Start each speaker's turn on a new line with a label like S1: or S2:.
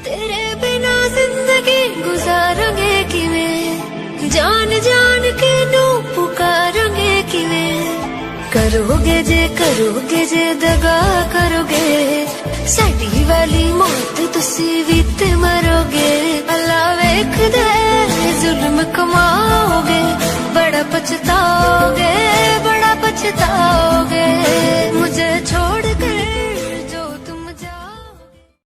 S1: तेरे बिना जिंदगी गुजारांगे किवें, जान जान के नू पुकारांगे किवें। करोगे जे दगा करोगे, साडी वाली मौत तुसी भी ते मरोगे। अल्लाह वेखदे जुल्म कमाओगे, बड़ा पछताओगे, बड़ा पछताओगे।